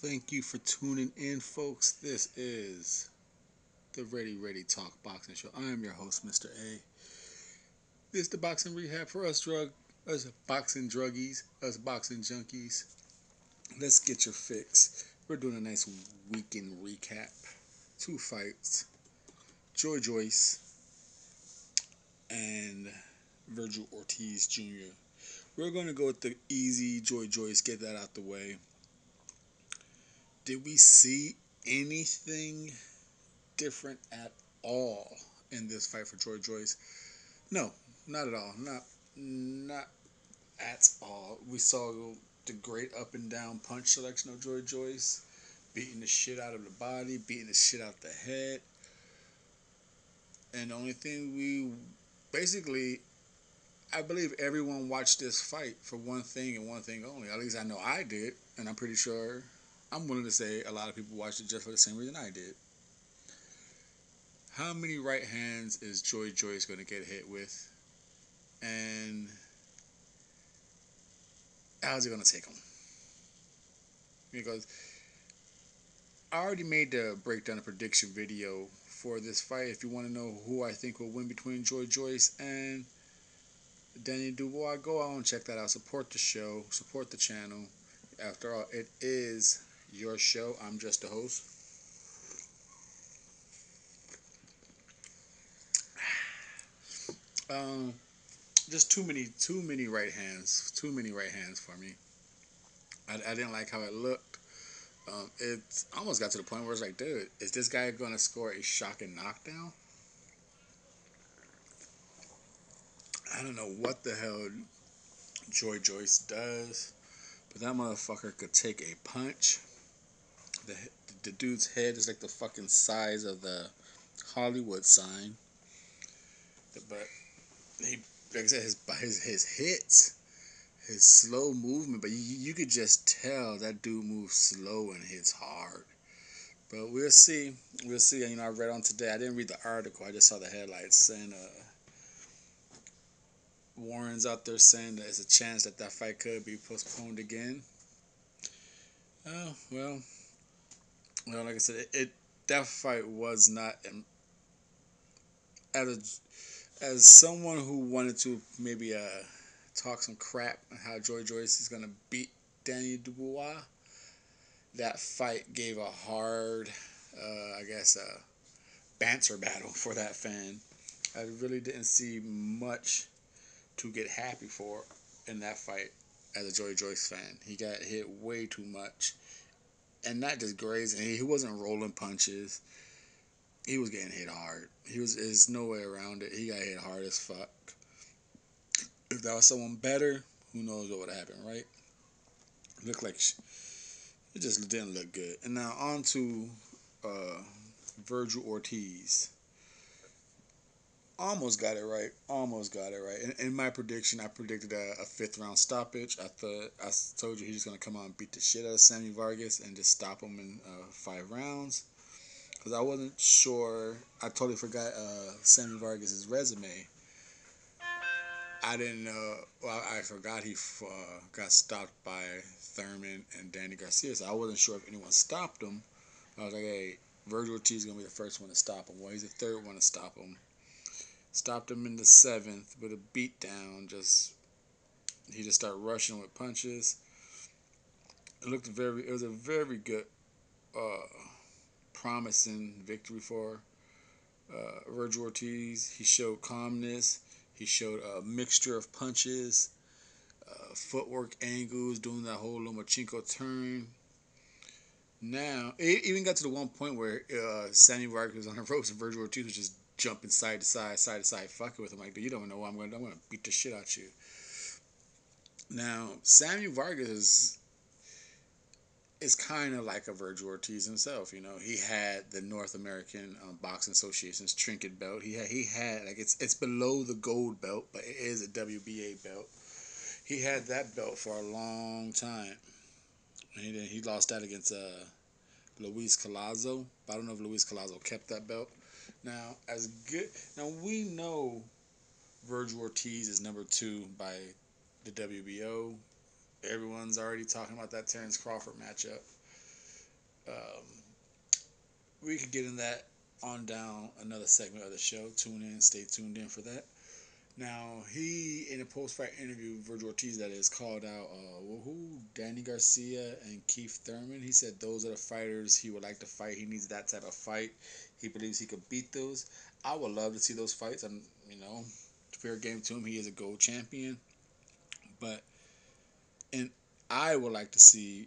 Thank you for tuning in, folks. This is the Ready Talk Boxing Show. I am your host, Mr.A. This is the boxing rehab for us boxing druggies, us boxing junkies. Let's get your fix. We're doing a nice weekend recap. 2 fights. Joe Joyce and Vergil Ortiz Jr. We're going to go with the easy Joe Joyce, get that out the way. Did we see anything different at all in this fight for Joy Joyce? No, not at all. Not at all. We saw the great up and down punch selection of Joy Joyce, beating the shit out of the body, beating the shit out the head. And the only thing I believe everyone watched this fight for one thing and one thing only. At least I know I did, and I'm pretty sure, I'm willing to say a lot of people watched it just for the same reason I did. How many right hands is Joy Joyce going to get hit with? And how's he going to take them? Because I already made the breakdown and prediction video for this fight. If you want to know who I think will win between Joy Joyce and Daniel Dubois, go out and check that out. Support the show. Support the channel. After all, it is your show. I'm just the host. Just too many right hands. Too many right hands for me. I didn't like how it looked. It almost got to the point where it's like, dude, is this guy going to score a shocking knockdown? I don't know what the hell Joy Joyce does, but that motherfucker could take a punch. The dude's head is like the fucking size of the Hollywood sign. But he, like I said, his hits, his slow movement, but you could just tell that dude moves slow and hits hard. But we'll see. We'll see. You know, I read on today. I didn't read the article. I just saw the headlights saying Warren's out there saying that there's a chance that fight could be postponed again. Oh well. Well, like I said, that fight was not as someone who wanted to maybe talk some crap on how Joy Joyce is gonna beat Daniel Dubois. That fight gave a hard, banter battle for that fan. I really didn't see much to get happy for in that fight as a Joy Joyce fan. He got hit way too much. And not just grazing. He wasn't rolling punches. He was getting hit hard. There's no way around it. He got hit hard as fuck. If that was someone better, who knows what would have happened, right? It looked like it just didn't look good. And now on to Vergil Ortiz. Almost got it right. In my prediction, I predicted a fifth round stoppage. I told you he's just gonna come out and beat the shit out of Sammy Vargas and just stop him in 5 rounds. Because I wasn't sure. I totally forgot Sammy Vargas' resume. I didn't know. Well, I forgot he got stopped by Thurman and Danny Garcia. So I wasn't sure if anyone stopped him. I was like, hey, Vergil Ortiz is gonna be the first one to stop him. Well, he's the third one to stop him. Stopped him in the 7th with a beatdown. He just started rushing with punches. It was a very good, promising victory for Vergil Ortiz. He showed calmness. He showed a mixture of punches, footwork angles, doing that whole Lomachenko turn. Now, it even got to the one point where Sammy Vargas was on the ropes and Vergil Ortiz was just jumping side to side, fucking with him. Like, dude, you don't know what I'm going to beat the shit out you. Now, Sammy Vargas is kind of like a Vergil Ortiz himself. You know, he had the North American Boxing Association's trinket belt. He had like it's below the gold belt, but it is a WBA belt. He had that belt for a long time. He lost that against Luis Collazo. I don't know if Luis Collazo kept that belt. Now, we know Vergil Ortiz is number 2 by the WBO. Everyone's already talking about that Terrence Crawford matchup. Um, we could get in that on down another segment of the show. Tune in, stay tuned in for that. Now, he, in a post fight interview, Vergil Ortiz, that is, called out Danny Garcia and Keith Thurman. He said those are the fighters he would like to fight. He needs that type of fight. He believes he could beat those. I would love to see those fights. And, fair game to him. He is a gold champion. But, and I would like to see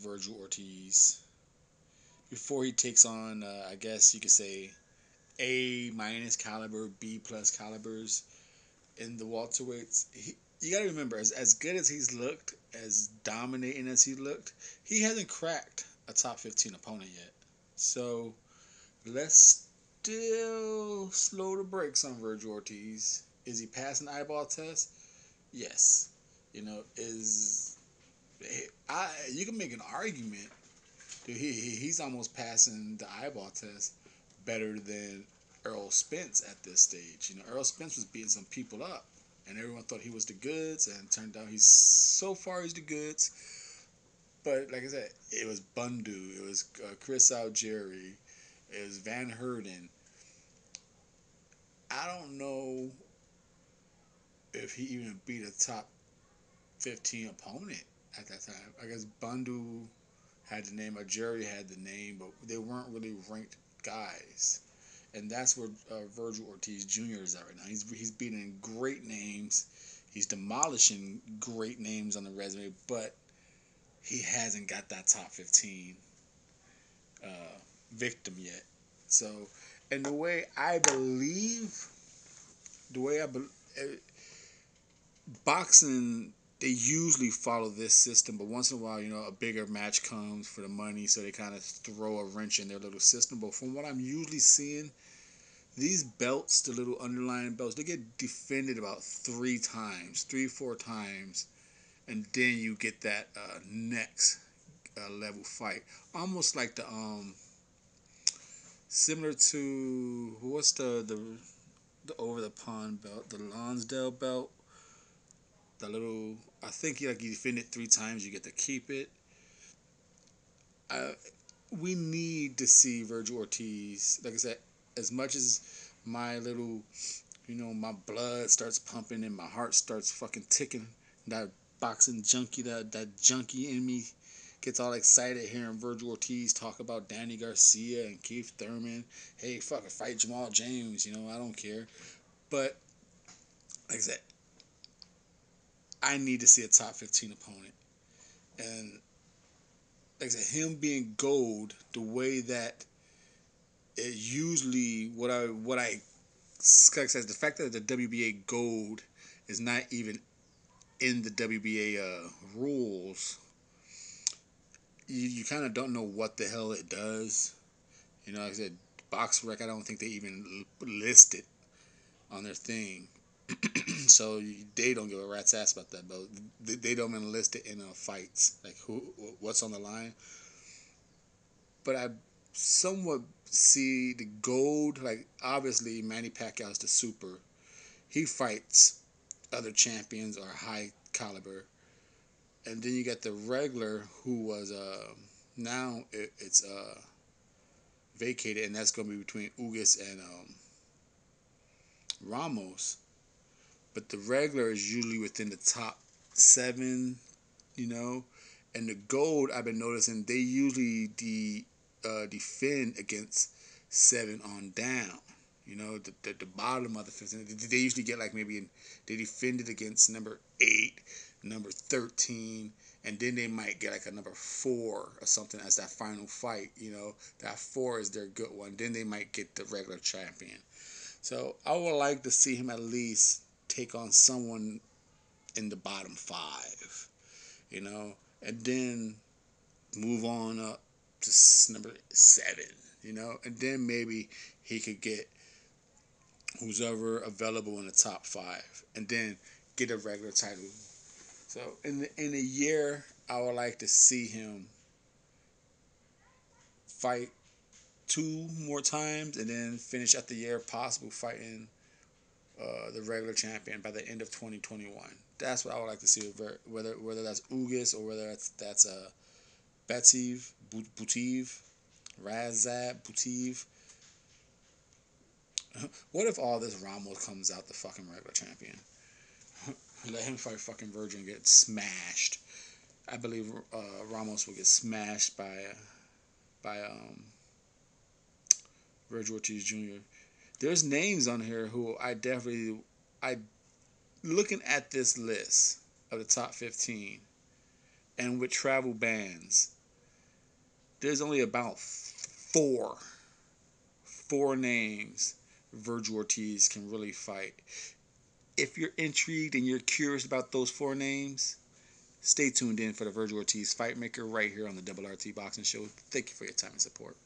Vergil Ortiz before he takes on, I guess you could say, A minus caliber, B plus calibers in the welterweights. You got to remember, as good as he's looked, as dominating as he looked, he hasn't cracked a top 15 opponent yet. So let's still slow the brakes on Vergil Ortiz. Is he passing the eyeball test? Yes. Is you can make an argument. Dude, he's almost passing the eyeball test better than Earl Spence at this stage. Earl Spence was beating some people up, and everyone thought he was the goods, and it turned out he's the goods. But like I said, it was Bundu, it was Chris Algieri, it was Van Herden. I don't know if he even beat a top 15 opponent at that time. I guess Bundu had the name, Algieri had the name, but they weren't really ranked guys. And that's where Vergil Ortiz Jr. is at right now. He's beating great names. He's demolishing great names on the resume, but he hasn't got that top 15 uh, victim yet. So, and the way I believe, boxing, they usually follow this system, but once in a while, a bigger match comes for the money, so they kind of throw a wrench in their little system. But from what I'm usually seeing, these belts, the little underlying belts, they get defended about 4 times, and then you get that next level fight. Almost like similar to, what's the over the pond belt, the Lonsdale belt, the little, I think you defend it 3 times, you get to keep it. Uh, we need to see Vergil Ortiz, like I said, as much as my little, my blood starts pumping and my heart starts fucking ticking. That boxing junkie, that junkie in me gets all excited hearing Vergil Ortiz talk about Danny Garcia and Keith Thurman. Hey, fucking fight Jamal James, I don't care. But, like I said, I need to see a top 15 opponent. And, like I said, him being gold, the way that it usually, like I said, the fact that the WBA gold is not even in the WBA rules, you kind of don't know what the hell it does. Like I said, Box Rec, I don't think they even list it on their thing. So they don't give a rat's ass about that, but they don't even list it in fights, like what's on the line. But I somewhat see the gold, like obviously Manny Pacquiao's the super. He fights other champions or high caliber. And then you got the regular, who was now it's vacated, and that's going to be between Ugas and Ramos. But the regular is usually within the top 7, and the gold, I've been noticing, they usually defend against 7 on down. The bottom of the 15, they usually get like they defended against number 8, number 13, and then they might get like a number 4 or something as that final fight. That 4 is their good one. Then they might get the regular champion. So I would like to see him at least take on someone in the bottom 5, and then move on up to number 7, and then maybe he could get who's ever available in the top 5, and then get a regular title. So in a year, I would like to see him fight 2 more times, and then finish at the year possible fighting the regular champion by the end of 2021. That's what I would like to see. Whether that's Ugas or whether that's Butiv, Razab Butiv. What if all this Ramos comes out the fucking regular champion? Let him fight fucking Vergil and get smashed. I believe Ramos will get smashed by Vergil Ortiz Jr. There's names on here who I looking at this list of the top 15 and with travel bans, there's only about four names Vergil Ortiz can really fight. If you're intrigued and you're curious about those four names, stay tuned in for the Vergil Ortiz Fight Maker right here on the Double RT Boxing Show. Thank you for your time and support.